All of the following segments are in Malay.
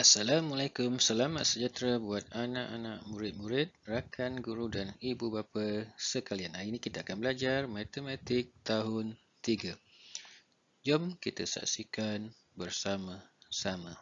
Assalamualaikum, selamat sejahtera buat anak-anak murid-murid, rakan guru dan ibu bapa sekalian. Hari ini kita akan belajar matematik tahun 3. Jom kita saksikan bersama-sama.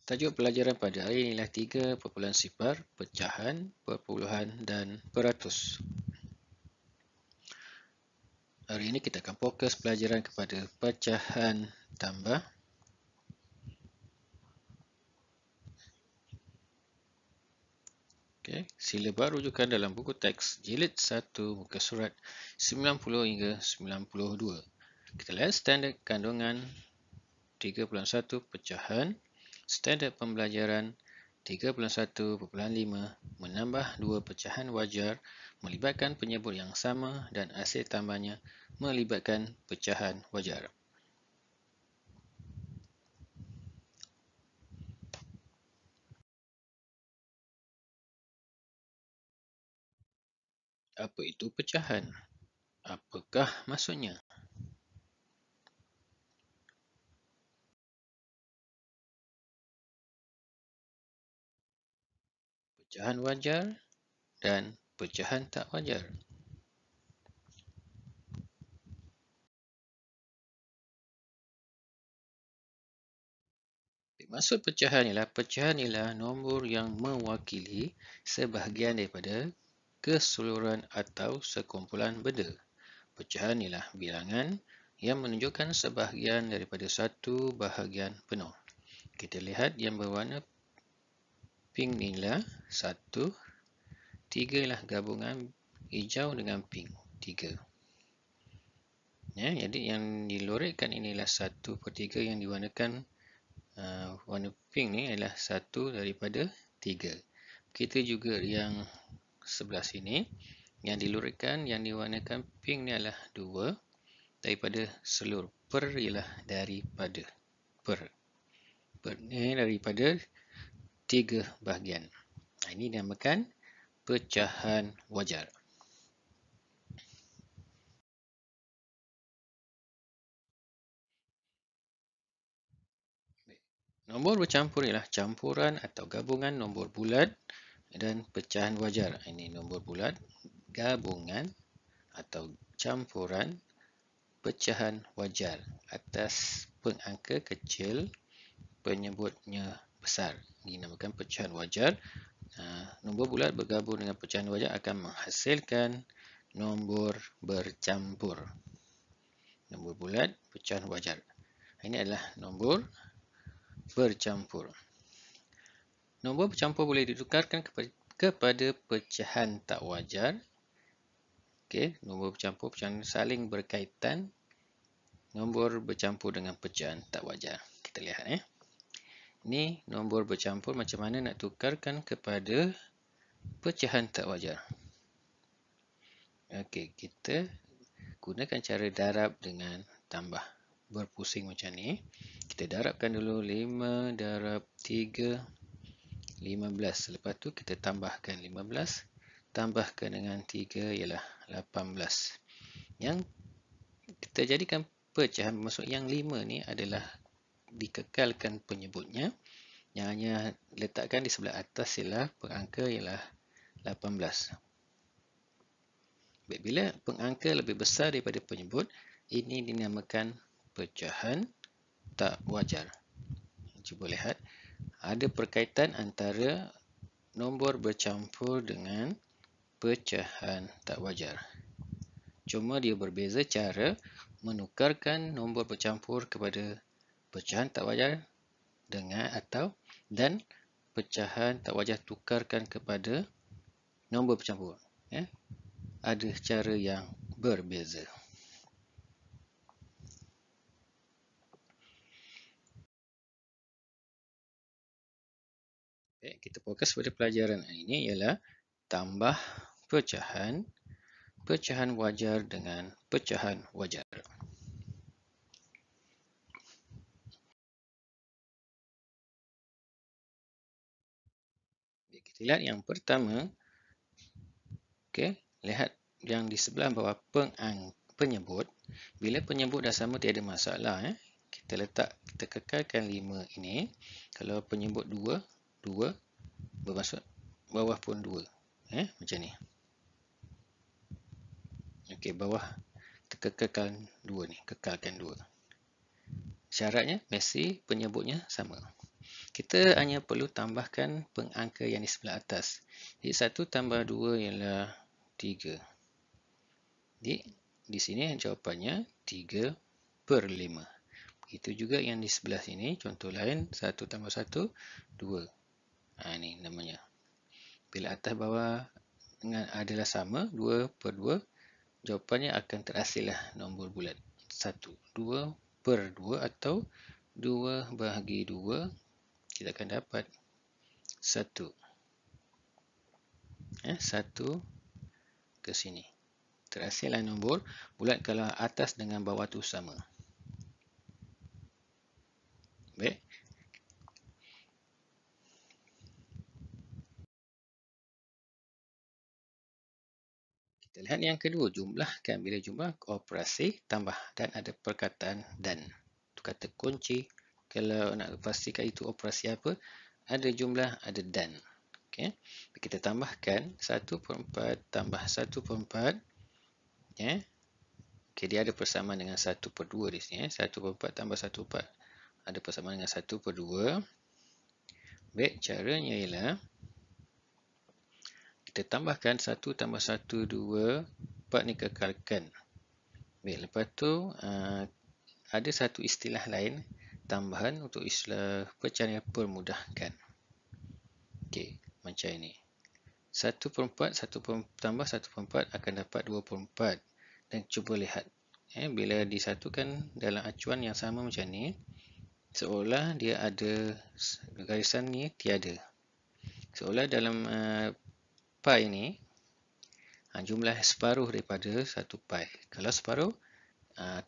Tajuk pelajaran pada hari ini ialah 3.0, pecahan, perpuluhan dan peratus. Hari ini kita akan fokus pelajaran kepada pecahan tambah. Sila rujukan dalam buku teks jilid 1 muka surat 90 hingga 92. Kita lihat standard kandungan 3.1 pecahan, standard pembelajaran 3.1.5 menambah dua pecahan wajar melibatkan penyebut yang sama dan hasil tambahnya melibatkan pecahan wajar. Apa itu pecahan? Apakah maksudnya? Pecahan wajar dan pecahan tak wajar. Maksud pecahan ialah nombor yang mewakili sebahagian daripada keseluruhan atau sekumpulan benda. Pecahan ialah bilangan yang menunjukkan sebahagian daripada satu bahagian penuh. Kita lihat yang berwarna pink ni ialah 1, 3 ialah gabungan hijau dengan pink, 3. Jadi yang dilorikkan inilah 1/3 yang diwarnakan warna pink ni adalah 1 daripada 3. Kita juga yang sebelah sini yang dilurikkan yang diwarnakan pink ni adalah 2 daripada seluruh. Per ialah daripada daripada 3 bahagian. Ini dinamakan pecahan wajar. Nombor bercampur ialah campuran atau gabungan nombor bulat dan pecahan wajar. Ini nombor bulat, gabungan atau campuran pecahan wajar atas pengangka kecil, penyebutnya besar. Ini dinamakan pecahan wajar. Nombor bulat bergabung dengan pecahan wajar akan menghasilkan nombor bercampur. Nombor bulat, pecahan wajar. Ini adalah nombor bercampur. Nombor bercampur boleh ditukarkan kepada pecahan tak wajar. Nombor bercampur pecahan saling berkaitan. Nombor bercampur dengan pecahan tak wajar. Kita lihat Ini nombor bercampur macam mana nak tukarkan kepada pecahan tak wajar. Kita gunakan cara darab dengan tambah. Berpusing macam ni. Kita darabkan dulu 5 darab 3, 15. Lepas tu kita tambahkan 15. Tambahkan dengan 3 ialah 18. Yang kita jadikan pecahan bermaksud yang 5 ni adalah dikekalkan penyebutnya. Yang hanya letakkan di sebelah atas ialah pengangka ialah 18. Bila pengangka lebih besar daripada penyebut, ini dinamakan pecahan tak wajar. Cuba lihat, ada perkaitan antara nombor bercampur dengan pecahan tak wajar. Cuma dia berbeza cara menukarkan nombor bercampur kepada pecahan tak wajar dan pecahan tak wajar tukarkan kepada nombor bercampur. Ada cara yang berbeza. Kita fokus pada pelajaran ini ialah tambah pecahan, pecahan wajar dengan pecahan wajar. Okay, kita lihat yang pertama. Okay, lihat yang di sebelah bawah penyebut. Bila penyebut dah sama tiada masalah. Kita kekalkan 5 ini. Kalau penyebut 2, 2 bermaksud bawah pun 2. Macam ni. Okey, bawah kita kekalkan 2 ni, kekalkan 2. Syaratnya mesti penyebutnya sama. Kita hanya perlu tambahkan pengangka yang di sebelah atas. Jadi 1 tambah 2 ialah 3. Jadi di sini jawapannya 3/5. Begitu juga yang di sebelah sini, contoh lain 1 tambah 1, 2. Ini namanya. Bila atas bawah adalah sama, 2/2, jawapannya akan terhasillah nombor bulat 1. 2/2 atau 2/2, kita akan dapat 1. 1 ke sini. Terhasillah nombor bulat kalau atas dengan bawah tu sama. Baik. Kita lihat yang kedua, jumlahkan. Bila jumlah operasi, tambah dan ada perkataan dan. Itu kata kunci. Kalau nak pastikan itu operasi apa, ada jumlah, ada dan. Okay. Kita tambahkan 1/4 tambah 1/4. Okay, dia ada persamaan dengan 1/2 di sini. 1/4 tambah 1/4 ada persamaan dengan 1/2. Baik, caranya ialah kita tambahkan 1 tambah 1, 2, 4 ni kekalkan. Baik, lepas tu ada satu istilah lain tambahan untuk istilah pecahan yang permudahkan. Okey, macam ini. 1/4 tambah 1/4 akan dapat 2/4. Dan cuba lihat, bila disatukan dalam acuan yang sama macam ni, seolah dia ada garisan ni tiada. Seolah dalam pi ni jumlah separuh daripada 1 pi. Kalau separuh,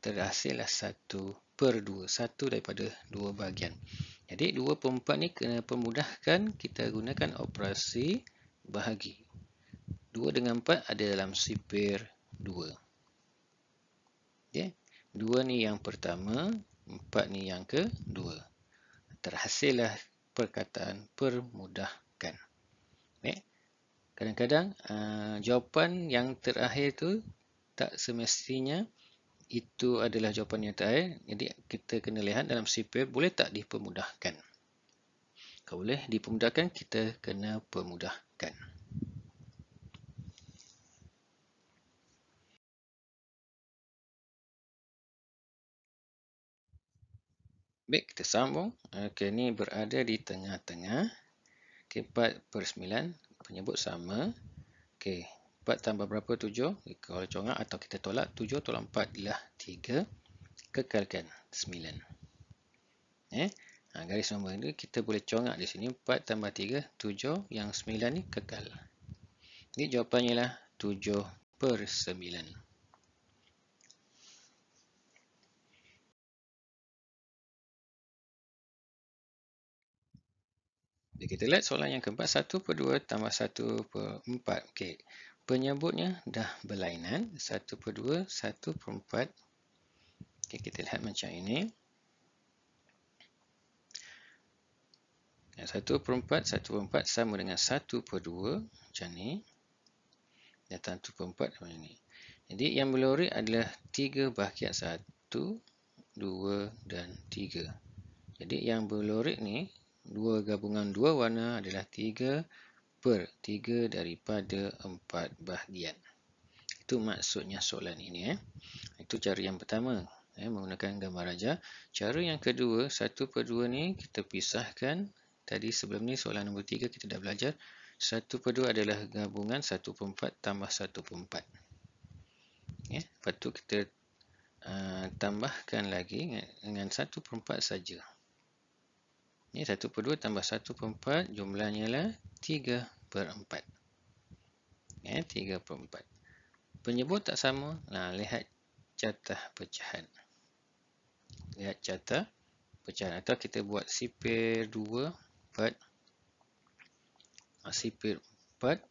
terhasillah 1/2, 1 daripada 2 bahagian. Jadi 2/4 ni kena permudahkan, kita gunakan operasi bahagi. 2 dengan 4 ada dalam sipir 2. Okay. 2 ni yang pertama, 4 ni yang kedua. Terhasillah perkataan permudahkan. Kadang-kadang jawapan yang terakhir tu tak semestinya itu adalah jawapan yang terakhir. Jadi kita kena lihat dalam sipir boleh tak dipermudahkan. Kalau boleh dipermudahkan, kita kena permudahkan. Baik, kita sambung. Okey, ni berada di tengah-tengah. Okey, 4/9 penyebut sama. Okey, 4 tambah berapa? 7. Kalau congak atau kita tolak, 7 tolak 4 ialah 3. Kekalkan 9. Garis nombor ini kita boleh congak di sini. 4 tambah 3, 7. Yang 9 ni kekal. Jadi jawapannya ialah 7/9. Jadi kita lihat soalan yang keempat. 1/2 tambah 1/4. Okey, penyebutnya dah berlainan. 1/2, 1/4. Okey, kita lihat macam ini. 1/4 sama dengan 1/2 macam ni. Dan 1/4 macam ni. Jadi yang berlori adalah 3 bahagian 1, 2 dan 3. Jadi yang berlori ni 2 gabungan 2 warna adalah 3/3 daripada 4 bahagian. Itu maksudnya soalan ini. Itu cara yang pertama, menggunakan gambar raja. Cara yang kedua, 1/2 ni kita pisahkan. Tadi sebelum ni soalan nombor 3 kita dah belajar 1/2 adalah gabungan 1/4 tambah 1/4. Lepas tu kita tambahkan lagi dengan 1/4 saja. 1/2 tambah 1/4 jumlahnya ialah 3/4. 3/4. Penyebut tak sama. Lihat jatah pecahan. Lihat jatah pecahan. Atau kita buat sipir 2/4. Sipir 4.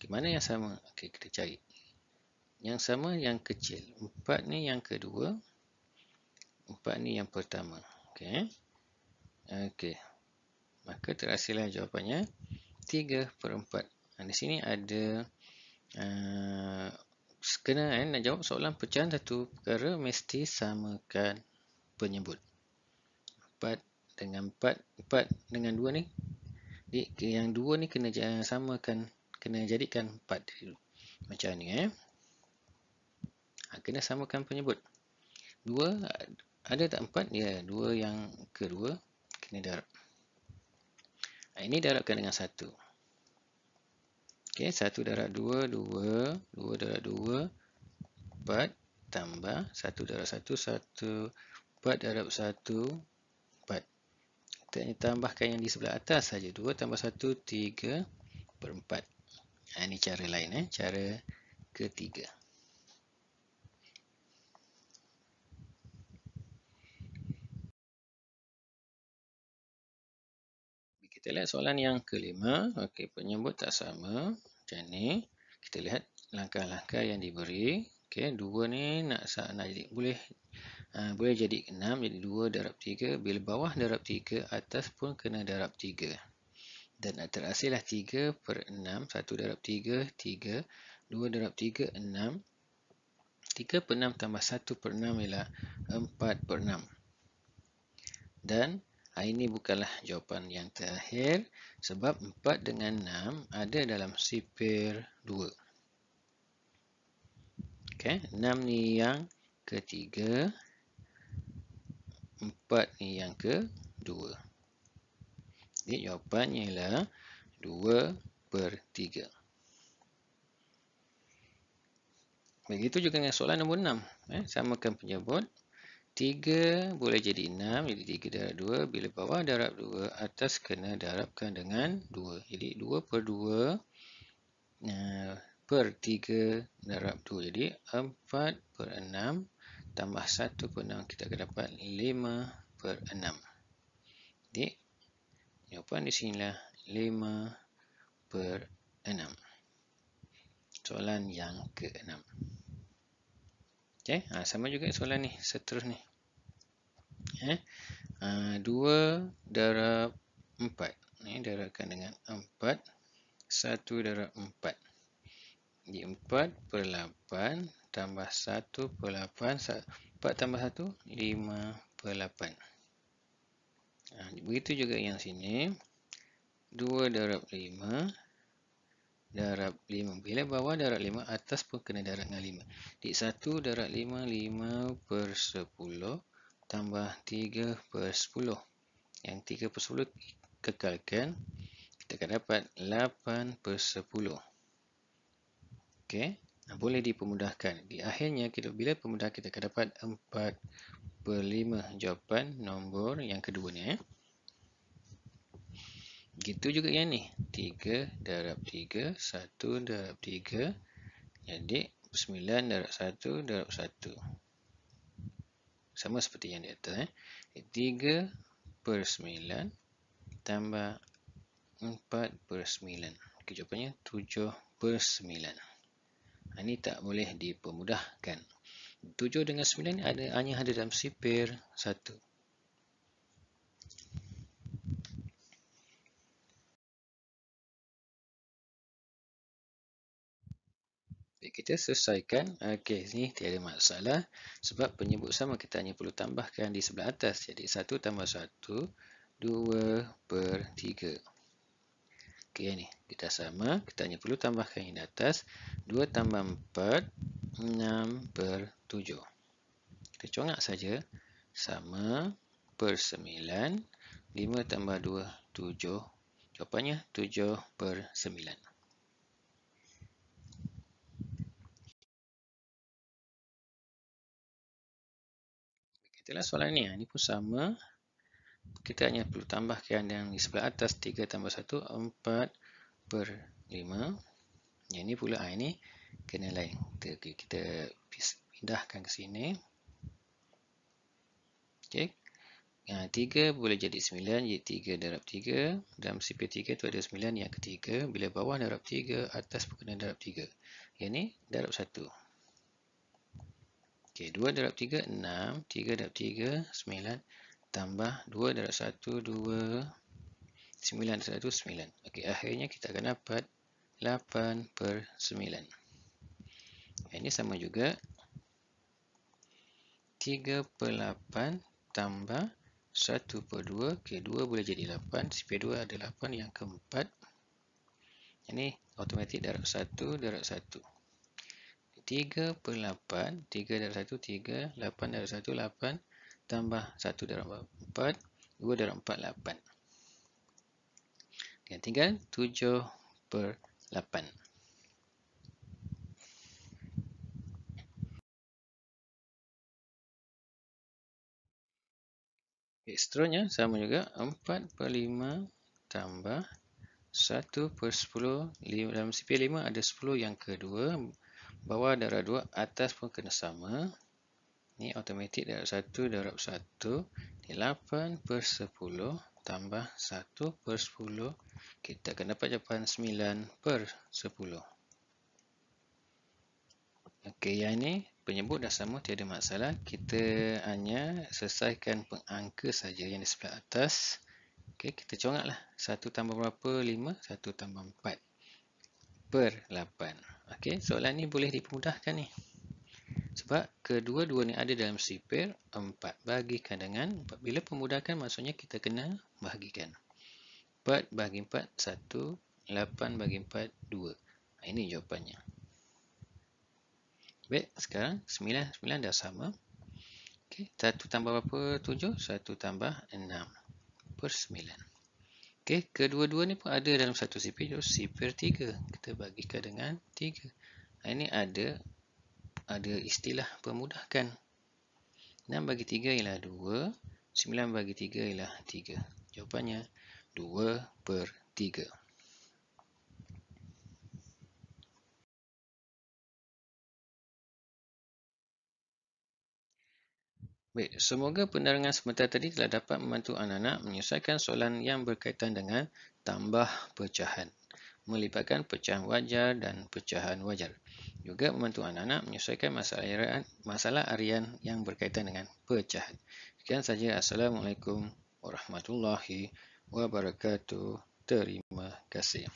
Mana yang sama? Okey, kita cari. Yang sama yang kecil. 4 ni yang kedua. 4 ni yang pertama. Okey. Okey. Maka terhasillah jawapannya 3/4. Di sini ada kena nak jawab soalan pecahan satu perkara mesti samakan penyebut. 4 dengan 4, 4 dengan 2 ni. Yang 2 ni kena samakan, kena jadikan 4 dulu. Macam ni kena samakan penyebut. 2 ada tak 4? Ya, 2 yang kedua kena darab. Ini darabkan dengan 1. Okey, 1 darab 2, 2. 2 darab 2, 4. Tambah 1 darab 1, 1. 4 darab 1, 4. Kita tambahkan yang di sebelah atas saja. 2 tambah 1, 3/4. Ini cara lain. Cara ketiga. Kita lihat soalan yang kelima. Okey, penyebut tak sama. Macam ni. Kita lihat langkah-langkah yang diberi. Okey, 2 ni nak jadi boleh jadi 6. Jadi 2 darab 3. Bila bawah darab 3, atas pun kena darab 3. Dan terhasillah 3/6. 1 darab 3, 3. 2 darab 3, 6. 3/6 tambah 1/6 ialah 4/6. Dan ini bukanlah jawapan yang terakhir sebab 4 dengan 6 ada dalam sipir 2. Okey, 6 ni yang ketiga, 4 ni yang kedua. Jadi jawapannya ialah 2/3. Begitu juga dengan soalan nombor 6. Samakan penyebut. 3 boleh jadi 6. Jadi 3 darab 2. Bila bawah darab 2, atas kena darabkan dengan 2. Jadi 2/2 per 3 darab 2. Jadi 4/6 tambah 1/6 kita akan dapat 5/6. Jadi jawapan di sinilah 5/6. Soalan yang ke-6. Okey, sama juga soalan ni, seterusnya. 2 darab 4. Ni darabkan dengan 4. 1 darab 4. Jadi 4/8 tambah 1/8. 4 tambah 1, 5/8. Begitu juga yang sini. 2 darab 5. Darab 5. Bila bawah darab 5, atas pun kena darab dengan 5. Jadi 1 darab 5, 5/10. Tambah 3/10. Yang 3/10 kekalkan. Kita akan dapat 8/10. Okey. Boleh dipermudahkan. Di akhirnya, bila pemudah kita akan dapat 4/5. Jawapan nombor yang kedua ni. Begitu juga yang ni. 3 darab 3. 1 darab 3. Jadi 9 darab 1 darab 1. Sama seperti yang di atas. 3/9 tambah 4/9. Jawapannya 7/9. Ini tak boleh dipermudahkan. 7 dengan 9 hanya ada dalam sipir 1. Kita selesaikan. Okey, ni tiada masalah. Sebab penyebut sama, kita hanya perlu tambahkan di sebelah atas. Jadi 1 tambah 1, 2/3. Okey, ni kita sama. Kita hanya perlu tambahkan yang di atas. 2 tambah 4, 6/7. Kita congak saja. Sama per 9. 5 tambah 2, 7. Jawapannya 7/9. Itulah soalan ni. Ini pun sama. Kita hanya perlu tambahkan yang di sebelah atas. 3 tambah 1, 4/5. Yang ini pula, ini kena lain. Kita pindahkan ke sini. Okey. 3 boleh jadi 9, jadi 3 darab 3. Dalam sipir 3 tu ada 9 yang ketiga. Bila bawah darab 3, atas pun kena darab 3. Yang ni darab 1. Okey, 2 darab 3, 6. 3 darab 3, 9. Tambah 2 darab 1, 2. 9 darab 1, 9. Okey, akhirnya kita akan dapat 8/9. Ini sama juga. 3/8 tambah 1/2. Okey, 2 boleh jadi 8. Sipir 2 ada 8 yang keempat. Ini automatik darab 1 darab 1. 3/8. 3 darab 1, 3. 8 darab 1, 8. Tambah 1 darab 4. 2 darab 4, 8. Dan tinggal 7/8. Seterusnya sama juga. 4/5 tambah 1/10. Dalam sipir 5 ada 10 yang kedua. Bawah darab 2, atas pun kena sama. Ni automatik darab 1 darab 1. 8/10 tambah 1/10. Kita akan dapat jawapan 9/10. Okey, yang ni penyebut dah sama, tiada masalah. Kita hanya selesaikan pengangka saja yang di sebelah atas. Okey, kita coraklah. 1 tambah berapa? 5. 1 tambah 4/8. Okey, soalan ni boleh dipermudahkan ni. Sebab kedua-dua ni ada dalam sipir 4. Bagikan dengan 4. Bila pemudahkan maksudnya kita kena bahagikan. 4 bagi 4, 1. 8 bagi 4, 2. Ini jawapannya. Baik, sekarang 9 dah sama. Okey, 1 tambah berapa? 7. 1 tambah 6/9. Okey, kedua-dua ni pun ada dalam satu sipir, sipir 3. Kita bagikan dengan 3. Ini ada istilah pemudahkan. 6 bagi 3 ialah 2. 9 bagi 3 ialah 3. Jawapannya 2/3. Baik, semoga penerangan sebentar tadi telah dapat membantu anak-anak menyelesaikan soalan yang berkaitan dengan tambah pecahan, melibatkan pecahan wajar dan pecahan wajar. Juga membantu anak-anak menyelesaikan masalah harian yang berkaitan dengan pecahan. Sekian saja. Assalamualaikum warahmatullahi wabarakatuh. Terima kasih.